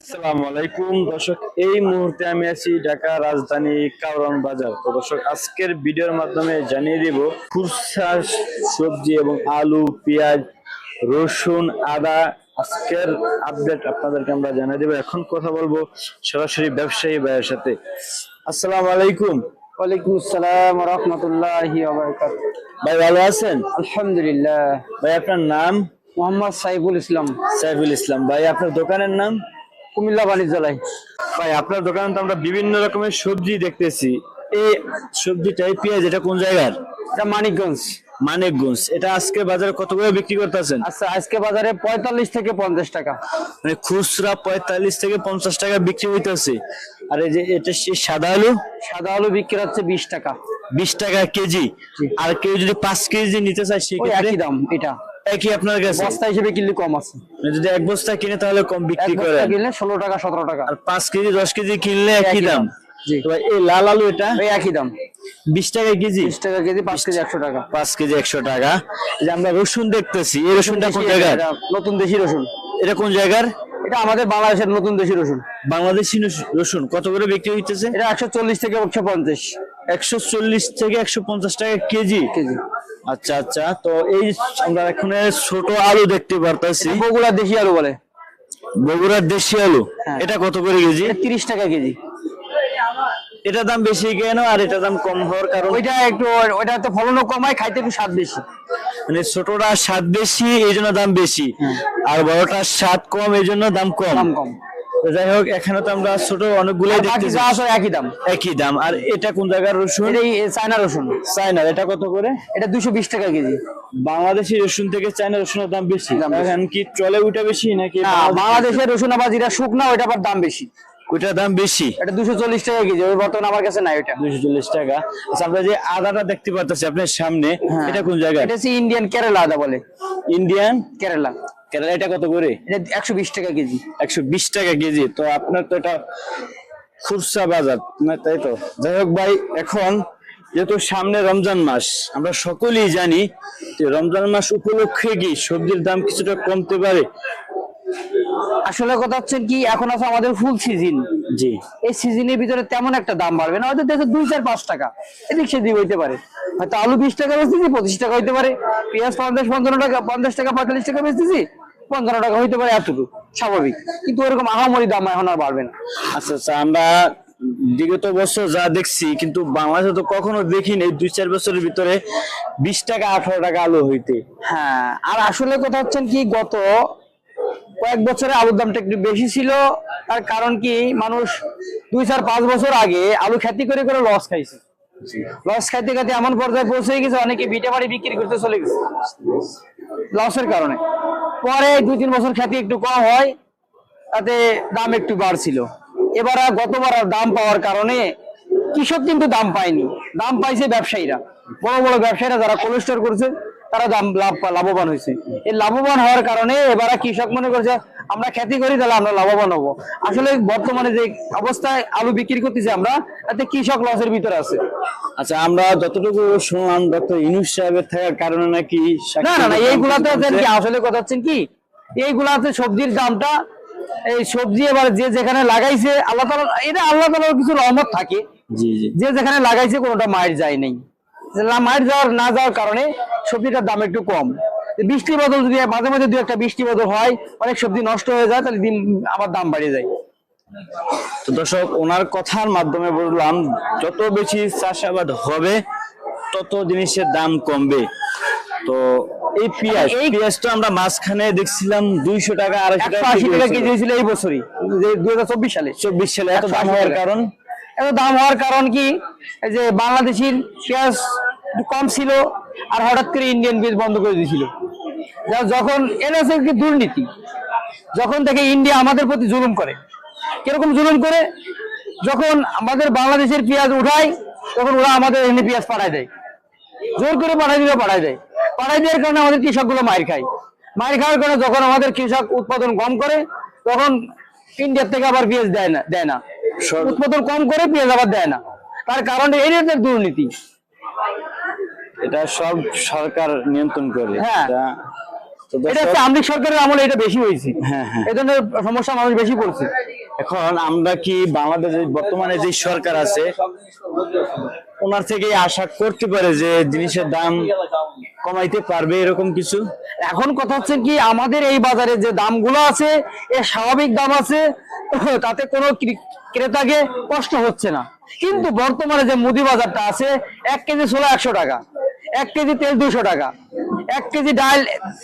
আসসালামু আলাইকুম দর্শক, এই মুহূর্তে আমি আছি ঢাকা রাজধানী কারওয়ান বাজার। তো দর্শক, আজকের ভিডিওর মাধ্যমে জানিয়ে দিব খুচরা সবজি এবং আলু, পেঁয়াজ, রসুন, আদা আজকের আপডেট আপনাদেরকে আমরা জানিয়ে দেব। এখন কথা বলবো সরাসরি ব্যবসায়ী ভাইয়ের সাথে। আসসালামু আলাইকুম। ওয়ালাইকুম আসসালাম ওয়া রাহমাতুল্লাহি ওয়া বারাকাতুহু। ভাই ভালো আছেন? আলহামদুলিল্লাহ। ভাই আপনার নাম? মোহাম্মদ সাইফুল ইসলাম। সাইফুল ইসলাম। ভাই আপনার দোকানের নাম? কুমিল্লা বাণিজ্যালয়। ভাই আপনার দোকানে তো আমরা বিভিন্ন রকমের সবজি দেখতেছি। এই সবজিটাই পেঁয়াজ, এটা কোন জায়গার? এটা মানিকগঞ্জ। মানিকগঞ্জ। এটা আজকে বাজারে কত করে বিক্রি করতেছেন? আচ্ছা, আজকে বাজারে 45 থেকে 50 টাকা। মানে খুচরা 45 থেকে 50 টাকা বিক্রি হইতেছে। আর এই যে এটা সাদা আলু? সাদা আলু বিক্রি হচ্ছে 20 টাকা। 20 টাকা কেজি। আর কেউ যদি 5 কেজি নিতে চায় ওই সেক্ষেত্রে একই দাম। এটা একই আপনার কাছে? বস্তা হিসেবে কিনলে কম আছে। মানে যদি এক বস্তা কিনে তাহলে কম বিক্রি এক করে, বস্তা কিনলে 16 টাকা 17 টাকা। আর 5 কেজি 10 কেজি কিনলে একই দাম। জি। তো এই লাল আলু এটা ওই একই দাম। 20 টাকা কেজি। 20 টাকা কেজি, 5 কেজি 100 টাকা। 5 কেজি 100 টাকা। এই যে আমরা রসুন দেখতেছি, এই রসুনটা কোন জায়গার? এটা নতুন দেশি রসুন। এটা কোন জায়গার? এটা আমাদের বাংলাদেশের নতুন দেশি রসুন। বাংলাদেশি রসুন কত করে বিক্রি হইতেছে? এটা 140 থেকে 150 140 থেকে 150 টাকা কেজি। কেজি। আচ্ছা আচ্ছা। তো এই আমরা এখানে ছোট আলু দেখতে পারতেছি, বগুড়া দেশি আলু বলে। বগুড়ার দেশি আলু। হ্যাঁ। এটা কত করে কেজি? এটা 30 টাকা কেজি। এটা দাম বেশি কেন আর এটা দাম কম হওয়ার কারণ? ওইটা তো ফলনও কম হয়, খাইতে একটু স্বাদ বেশি। মানে ছোটটা স্বাদ বেশি এই জন্য দাম বেশি, আর বড়টা স্বাদ কম এই জন্য দাম কম। দাম কম। তো যাই হোক, এখানে তো আমরা ছোট অনেকগুলোই বাকি দেখতেছি যা আছে একই দাম। একই দাম। আর এটা কোন জায়গার রসুন? এটা চায়না রসুন। চায়না। এটা কত করে? এটা 220 টাকা কেজি। বাংলাদেশি রসুন থেকে চায়না রসুনের দাম বেশি। দাম বেশি। এখন কি চলে ওইটা বেশি নাকি না, বাংলাদেশের রসুন আবার যেটা শুকনা ওইটা আবার দাম বেশি। ওইটার দাম বেশি? এটা 240 টাকা কেজি। ওই বর্তমানে আমার কাছে নাই ওইটা। 240 টাকা। আচ্ছা, আমরা যে আদাটা দেখতে পাচ্ছি আপনার সামনে, এটা কোন জায়গা? এটা হচ্ছে ইন্ডিয়ান কেরালা আদা বলে। ইন্ডিয়ান কেরালা। কেরালা। এটা কত করে? এটা 120 টাকা কেজি। 120 টাকা কেজি। তো আপনার তো এটা খুচরা বাজার না, তাই তো? যাই হোক ভাই, এখন যেহেতু সামনে রমজান মাস, আমরা সকলেই জানি যে রমজান মাস উপলক্ষে কি সবজির দাম কিছুটা কমতে পারে? আসলে কথা হচ্ছে কি, এখন আছে আমাদের ফুল সিজন। জি। এই সিজনের ভিতরে তেমন একটা দাম বাড়বে না, হয়তো দেখো 2-4-5 টাকা এদিক সেদিক হইতে পারে। হয়তো আলু 20 টাকা বেচতেছি, 25 টাকা হইতে পারে। পেঁয়াজ 50-55 টাকা, 50 টাকা 45 টাকা বেচতেছি, 15 টাকা হইতে পারে, এতটুকু স্বাভাবিক। কিন্তু ওরকম আহামরি দাম এখন আর বাড়বে না। আচ্ছা আচ্ছা। আমরা বিগত বছর যা দেখছি, কিন্তু বাংলাদেশে তো কখনো দেখিনি এই 2-4 বছরের ভিতরে 20 টাকা 18 টাকা আলু হইতে। হ্যাঁ, আর আসলে কথা হচ্ছে কি, গত কয়েক বছরে আলুর দামটা একটু বেশি ছিল। তার কারণ কি, মানুষ 2-4-5 বছর আগে আলু খেতি করে করে লস খাইছে। লস খাইতে খাইতে এমন পর্যায়ে পৌঁছে গেছে, অনেকে বিটে বাড়ি বিক্রি করতে চলে গেছে লসের কারণে। পরে 2-3 বছর খ্যাতি একটু কম হয়, তাতে দাম একটু বাড়ছিল। এবার গতবার দাম পাওয়ার কারণে কৃষক কিন্তু দাম পায়নি, দাম পাইছে ব্যবসায়ীরা। বড় বড় ব্যবসায়ীরা যারা কোল্ড স্টোর করছে তারা লাভবান হয়েছে। এই লাভবান হওয়ার কারণে এবার কৃষক মনে করছে আমরা খ্যাতি করি তাহলে আমরা লাভবান হবো। আসলে বর্তমানে যে অবস্থায় আলু বিক্রি করতেছি আমরা, তাতে কৃষক লসের ভিতরে আছে। আচ্ছা, আমরা যতটুকু শুনলাম ডক্টর ইউনূস সাহেবের থাকার কারণে নাকি না না না, এইগুলাতে আসলে কথা হচ্ছে কি, এইগুলাতে সবজির দামটা, এই সবজি এবার যে যেখানে লাগাইছে আল্লাহ তাআলা, এটা আল্লাহ তাআলার কিছু রহমত থাকে। জি জি। যে যেখানে লাগাইছে কোনোটা মায়ের যায় নাই, মায়ের না যাওয়ার কারণে সবজিটার দাম একটু কম। বৃষ্টি বদল যদি মাঝে মাঝে 2-1টা বৃষ্টি বদল হয়, অনেক সবজি নষ্ট হয়ে যায়, তাহলে দিন আবার দাম বাড়িয়ে যায়। তো দর্শক, ওনার কথার মাধ্যমে বললাম যত বেশি চাষাবাদ হবে তত জিনিসের দাম কমবে। তো এই পেঁয়াজ তো আমরা মাঝখানে দেখছিলাম 200 টাকা 250 টাকা 180 টাকা কেজি হয়েছিল এই বছরই, 2024 সালে। 24 সালে এত দাম হওয়ার কারণ? এত দাম হওয়ার কারণ কি, এই যে বাংলাদেশের পেঁয়াজ কম ছিল, আর হঠাৎ করে ইন্ডিয়ান পেঁয়াজ বন্ধ করে দিয়েছিল। যখন এটা হচ্ছে কি দুর্নীতি, যখন থেকে ইন্ডিয়া আমাদের প্রতি জুলুম করে। কিরকম জুলুম করে, যখন আমাদের বাংলাদেশের পেঁয়াজ উঠায় তখন ওরা আমাদের এখানে পেঁয়াজ পাঠায় দেয়, জোর করে পাঠাই দেয়। পাঠাই দেওয়ার কারণে আমাদের কৃষকগুলো মার খায়। মার খাওয়ার কারণে যখন আমাদের কৃষক উৎপাদন কম করে, তখন ইন্ডিয়ার থেকে আবার পেঁয়াজ দেয় না। উৎপাদন কম করে পেঁয়াজ আবার দেয় না, তার কারণে এই দুর্নীতি। এটা সব সরকার নিয়ন্ত্রণ করে। হ্যাঁ। তো দর্শক- এটা হচ্ছে আমলিক সরকারের আমলে এটা বেশি হয়েছে। হ্যাঁ, হ্যাঁ। এই ধরনের সমস্যা মানুষ বেশি পড়ছে। এখন আমরা কি বাংলাদেশে বর্তমানে যে সরকার আছে ওনার থেকে আশা করতে পারে যে জিনিসের দাম কমাইতে পারবে এরকম কিছু? এখন কথা হচ্ছে কি, আমাদের এই বাজারে যে দামগুলো আছে এর স্বাভাবিক দাম আছে, তাতে কোনো ক্রেতাকে কষ্ট হচ্ছে না। কিন্তু বর্তমানে যে মুদি বাজারটা আছে, 1 কেজি ছোলা 100 টাকা, 1 কেজি তেল 200 টাকা, 1 কেজি ডাল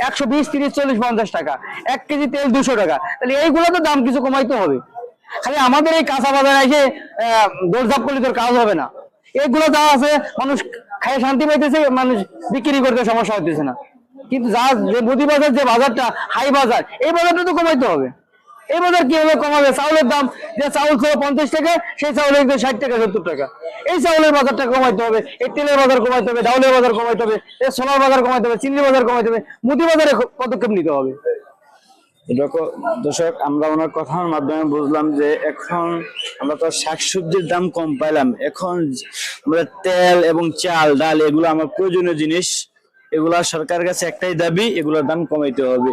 120, 30, 40, 50 টাকা, 1 কেজি তেল 200 টাকা। তাহলে এইগুলো তো দাম কিছু কমাইতে হবে। খালি আমাদের এই কাঁচা বাজারে এসে দৌড়ঝাপ করলে তোর কাজ হবে না। এগুলো যা আছে মানুষ খায় শান্তি পাইতেছে, মানুষ বিক্রি করতে সমস্যা হইতেছে না। কিন্তু যা যে মুদি বাজার, যে বাজারটা হাই বাজার, এই বাজারটা তো কমাইতে হবে। এই বাজার কিভাবে কমাবে? চাউলের দাম, যে চাউল ছিল 50 টাকা, সেই চাউল 60 টাকা 70 টাকা। এই চাউলের বাজারটা কমাইতে হবে, এই তেলের বাজার কমাইতে হবে, ডাউলের বাজার কমাইতে হবে, এই সোনার বাজার কমাইতে হবে, চিনির বাজার কমাইতে হবে, মুদি বাজারে পদক্ষেপ নিতে হবে। দর্শক, আমরা ওনার কথার মাধ্যমে বুঝলাম যে এখন আমরা তো শাকসবজির দাম কম পাইলাম, এখন আমাদের তেল এবং চাল ডাল এগুলো আমার প্রয়োজনীয় জিনিস, এগুলা সরকারের কাছে একটাই দাবি, এগুলোর দাম কমাইতে হবে।